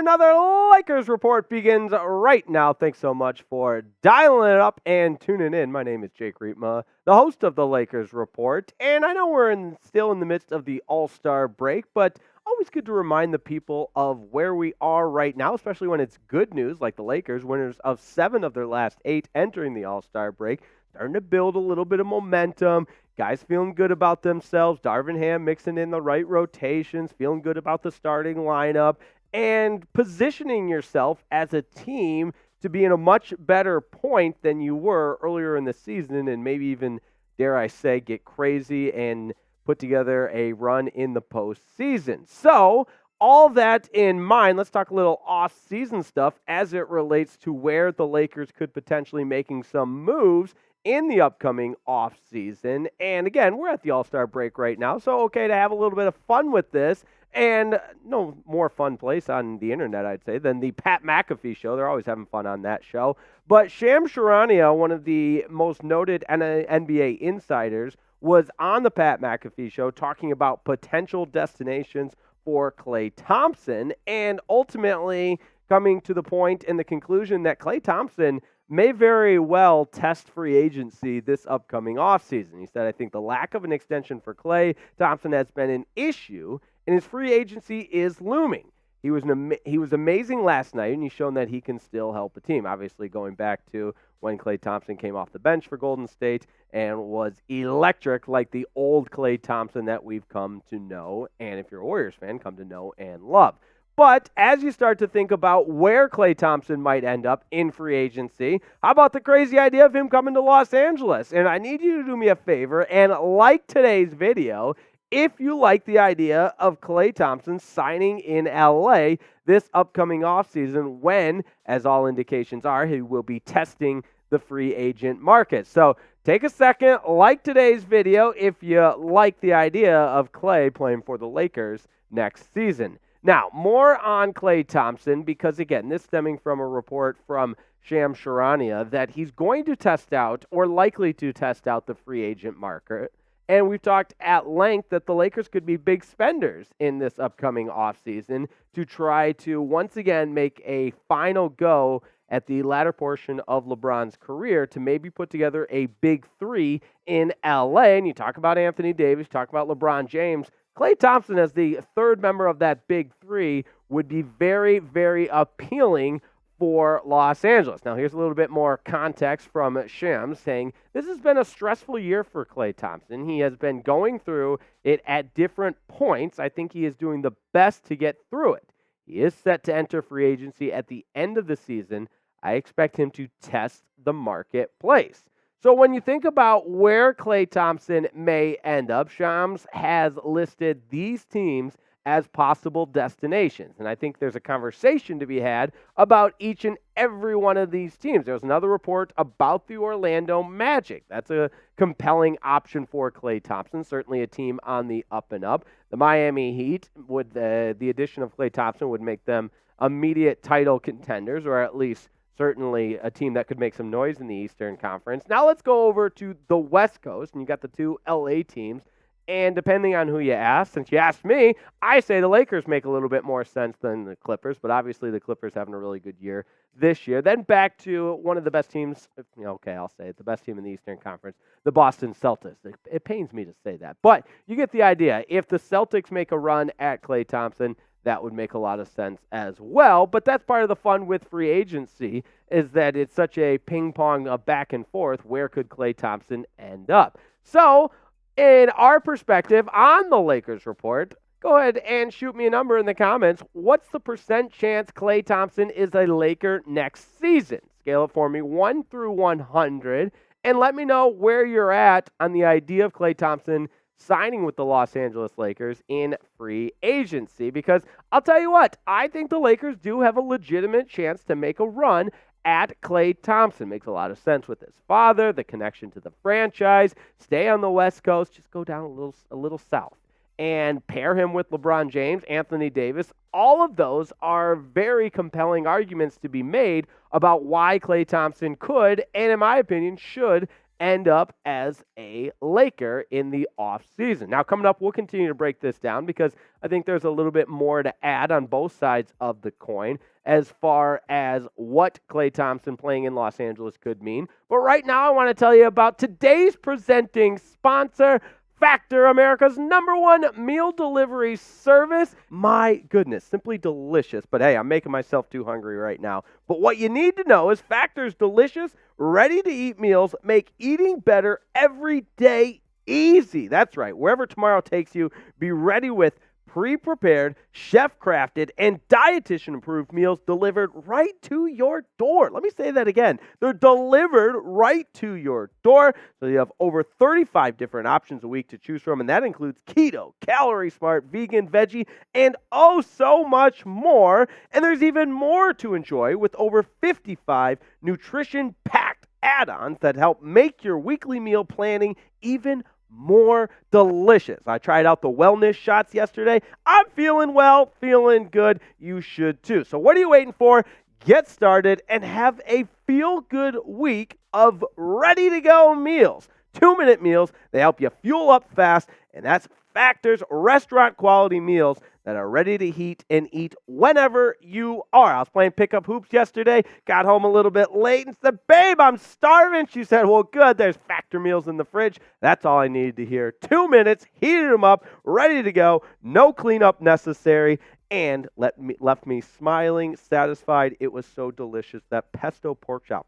another Lakers report begins right now. Thanks so much for dialing it up and tuning in. My name is Jake Riepma, the host of the Lakers report, and I know we're still in the midst of the All-Star break, but always good to remind the people of where we are right now, especially when it's good news like the Lakers, winners of 7 of their last 8 entering the All-Star break, starting to build a little bit of momentum. Guys feeling good about themselves. Darvin Ham mixing in the right rotations, feeling good about the starting lineup, and positioning yourself as a team to be in a much better point than you were earlier in the season, and maybe even, dare I say, get crazy and put together a run in the postseason. So, all that in mind, let's talk a little off-season stuff as it relates to where the Lakers could potentially making some moves in the upcoming offseason. And again, we're at the All-Star break right now, so okay to have a little bit of fun with this. And no more fun place on the internet, I'd say, than the Pat McAfee show. They're always having fun on that show. But Shams Charania, one of the most noted NBA insiders, was on the Pat McAfee show talking about potential destinations for Klay Thompson and ultimately coming to the point and the conclusion that Klay Thompson may very well test free agency this upcoming offseason. He said, I think the lack of an extension for Klay Thompson has been an issue, and his free agency is looming. He was amazing last night, and he's shown that he can still help a team. Obviously, going back to when Klay Thompson came off the bench for Golden State and was electric like the old Klay Thompson that we've come to know, and if you're a Warriors fan, come to know and love. But as you start to think about where Klay Thompson might end up in free agency, how about the crazy idea of him coming to Los Angeles? And I need you to do me a favor and like today's video if you like the idea of Klay Thompson signing in LA this upcoming offseason when, as all indications are, he will be testing the free agent market. So take a second, like today's video if you like the idea of Klay playing for the Lakers next season. Now, more on Klay Thompson because, again, this stemming from a report from Shams Charania that he's going to test out or likely to test out the free agent market. And we've talked at length that the Lakers could be big spenders in this upcoming offseason to try to once again make a final go at the latter portion of LeBron's career to maybe put together a big 3 in LA. And you talk about Anthony Davis, talk about LeBron James. Klay Thompson as the third member of that big 3 would be very, very appealing for Los Angeles. Now, here's a little bit more context from Shams saying this has been a stressful year for Klay Thompson. He has been going through it at different points. I think he is doing the best to get through it. He is set to enter free agency at the end of the season. I expect him to test the marketplace. So when you think about where Klay Thompson may end up, Shams has listed these teams as possible destinations. And I think there's a conversation to be had about each and every one of these teams. There's another report about the Orlando Magic. That's a compelling option for Klay Thompson, certainly a team on the up and up. The Miami Heat, would the addition of Klay Thompson would make them immediate title contenders, or at least certainly a team that could make some noise in the Eastern Conference. Now let's go over to the West Coast, and you got the 2 LA teams. And depending on who you ask, since you asked me, I say the Lakers make a little bit more sense than the Clippers, but obviously the Clippers having a really good year this year. Then back to one of the best teams, okay, I'll say it, the best team in the Eastern Conference, the Boston Celtics. It pains me to say that, but you get the idea. If the Celtics make a run at Klay Thompson, that would make a lot of sense as well. But that's part of the fun with free agency is that it's such a ping pong of back and forth. Where could Klay Thompson end up? So, in our perspective on the Lakers report, go ahead and shoot me a number in the comments. What's the % chance Klay Thompson is a Laker next season? Scale it for me 1 through 100, and let me know where you're at on the idea of Klay Thompson signing with the Los Angeles Lakers in free agency. Because I'll tell you what, I think the Lakers do have a legitimate chance to make a run at Klay Thompson. Makes a lot of sense with his father, the connection to the franchise, stay on the West Coast, just go down a little south. And pair him with LeBron James, Anthony Davis. All of those are very compelling arguments to be made about why Klay Thompson could, and in my opinion, should end up as a Laker in the offseason. Now, coming up, we'll continue to break this down because I think there's a little bit more to add on both sides of the coin as far as what Klay Thompson playing in Los Angeles could mean. But right now, I want to tell you about today's presenting sponsor, Factor, America's #1 meal delivery service. My goodness, simply delicious. But hey, I'm making myself too hungry right now. But what you need to know is Factor's delicious, ready-to-eat meals make eating better every day easy. That's right. Wherever tomorrow takes you, be ready with pre-prepared, chef-crafted, and dietitian-approved meals delivered right to your door. Let me say that again. They're delivered right to your door. So you have over 35 different options a week to choose from, and that includes keto, calorie smart, vegan, veggie, and oh so much more. And there's even more to enjoy with over 55 nutrition-packed add-ons that help make your weekly meal planning even more delicious. I tried out the wellness shots yesterday. I'm feeling well, feeling good. You should too. So what are you waiting for? Get started and have a feel-good week of ready-to-go meals. 2-minute meals. They help you fuel up fast, and that's Factor's restaurant-quality meals that are ready to heat and eat whenever you are. I was playing pickup hoops yesterday, got home a little bit late and said, "Babe, I'm starving." She said, "Well, good, there's Factor meals in the fridge." That's all I needed to hear. 2 minutes, heated them up, ready to go, no cleanup necessary, and left me smiling, satisfied. It was so delicious. That pesto pork chop.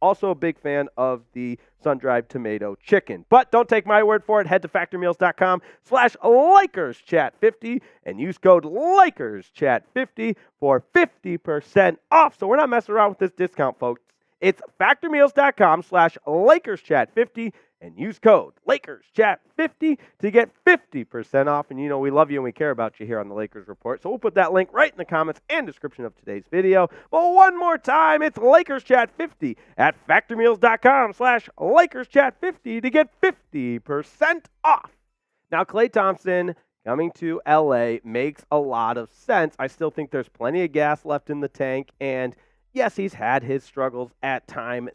Also a big fan of the sun-dried tomato chicken. But don't take my word for it. Head to factormeals.com/LakersChat50 and use code LakersChat50 for 50% off. So we're not messing around with this discount, folks. It's factormeals.com/LakersChat50 and use code LakersChat50 to get 50% off. And you know we love you and we care about you here on the Lakers Report. So we'll put that link right in the comments and description of today's video. But one more time, it's LakersChat50 at factormeals.com/LakersChat50 to get 50% off. Now, Klay Thompson coming to LA makes a lot of sense. I still think there's plenty of gas left in the tank, and yes, he's had his struggles at times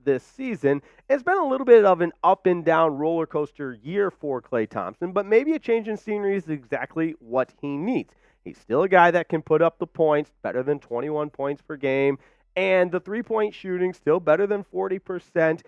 this season. It's been a little bit of an up and down roller coaster year for Klay Thompson, but maybe a change in scenery is exactly what he needs. He's still a guy that can put up the points, better than 21 points per game, and the three-point shooting still better than 40%.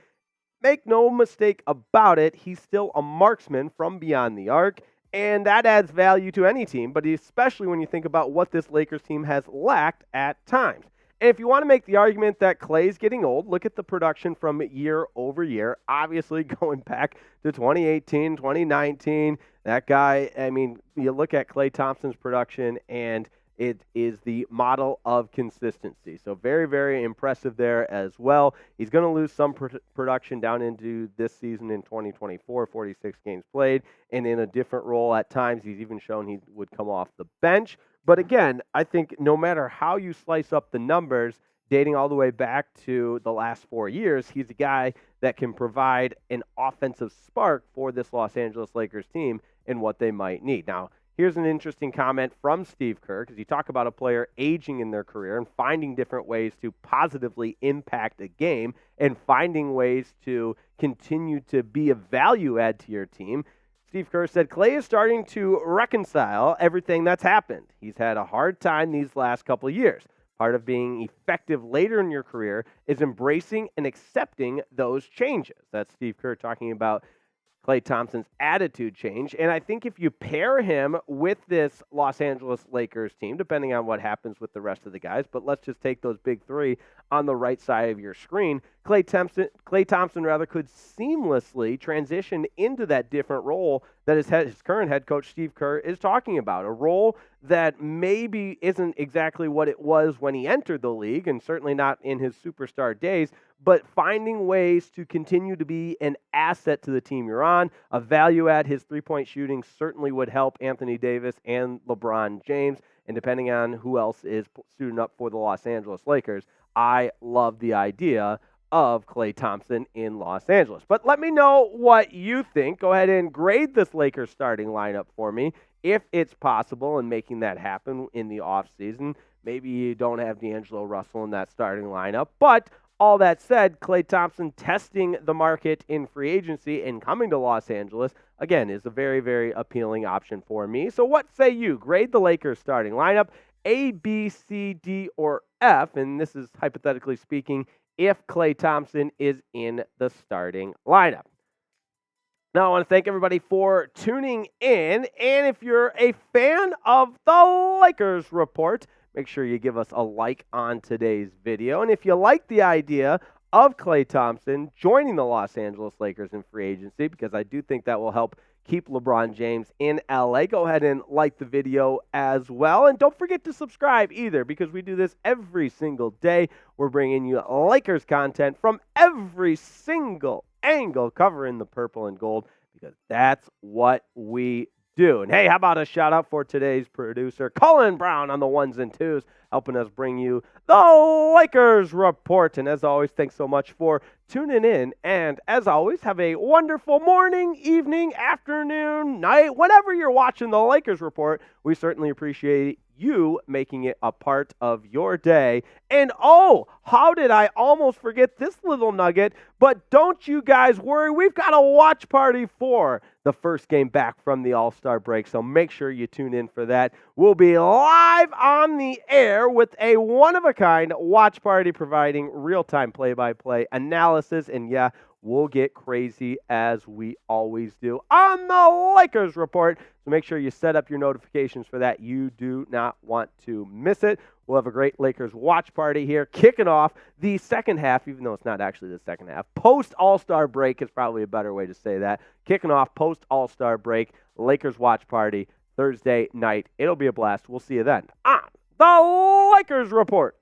Make no mistake about it, he's still a marksman from beyond the arc, and that adds value to any team, but especially when you think about what this Lakers team has lacked at times. And if you want to make the argument that Klay's getting old, look at the production from year over year. Obviously, going back to 2018, 2019, that guy, I mean, you look at Klay Thompson's production, and it is the model of consistency. So very, very impressive there as well. He's going to lose some production down into this season in 2024, 46 games played, and in a different role at times. He's even shown he would come off the bench. But again, I think no matter how you slice up the numbers, dating all the way back to the last 4 years, he's a guy that can provide an offensive spark for this Los Angeles Lakers team and what they might need. Now, here's an interesting comment from Steve Kerr, because you talk about a player aging in their career and finding different ways to positively impact a game and finding ways to continue to be a value add to your team. Steve Kerr said, Klay is starting to reconcile everything that's happened. He's had a hard time these last couple of years. Part of being effective later in your career is embracing and accepting those changes. That's Steve Kerr talking about Klay Thompson's attitude change. And I think if you pair him with this Los Angeles Lakers team, depending on what happens with the rest of the guys, but let's just take those big three on the right side of your screen, Klay Thompson could seamlessly transition into that different role that his current head coach, Steve Kerr, is talking about. A role that maybe isn't exactly what it was when he entered the league, and certainly not in his superstar days, but finding ways to continue to be an asset to the team you're on, a value add. His three-point shooting certainly would help Anthony Davis and LeBron James, and depending on who else is suiting up for the Los Angeles Lakers, I love the idea of Klay Thompson in Los Angeles. But let me know what you think. Go ahead and grade this Lakers starting lineup for me, if it's possible, and making that happen in the offseason. Maybe you don't have D'Angelo Russell in that starting lineup, but all that said, Klay Thompson testing the market in free agency and coming to Los Angeles, again, is a very, very appealing option for me. So what say you? Grade the Lakers starting lineup, A, B, C, D, or F, and this is hypothetically speaking, if Klay Thompson is in the starting lineup. Now, I want to thank everybody for tuning in, and if you're a fan of the Lakers Report, make sure you give us a like on today's video. And if you like the idea of Klay Thompson joining the Los Angeles Lakers in free agency, because I do think that will help keep LeBron James in LA, go ahead and like the video as well. And don't forget to subscribe either, because we do this every single day. We're bringing you Lakers content from every single angle, covering the purple and gold, because that's what we do. And hey, how about a shout out for today's producer, Colin Brown, on the ones and twos, helping us bring you the Lakers Report. And as always, thanks so much for tuning in. And as always, have a wonderful morning, evening, afternoon, night, whenever you're watching the Lakers Report. We certainly appreciate you making it a part of your day. And oh, how did I almost forget this little nugget? But don't you guys worry, we've got a watch party for the first game back from the All-Star break, so make sure you tune in for that. We'll be live on the air with a one-of-a-kind watch party providing real-time play-by-play analysis, and yeah, we'll get crazy as we always do on the Lakers Report. So make sure you set up your notifications for that. You do not want to miss it. We'll have a great Lakers watch party here, kicking off the second half, even though it's not actually the second half. Post-All-Star break is probably a better way to say that. Kicking off post-All-Star break, Lakers watch party Thursday night. It'll be a blast. We'll see you then on the Lakers Report.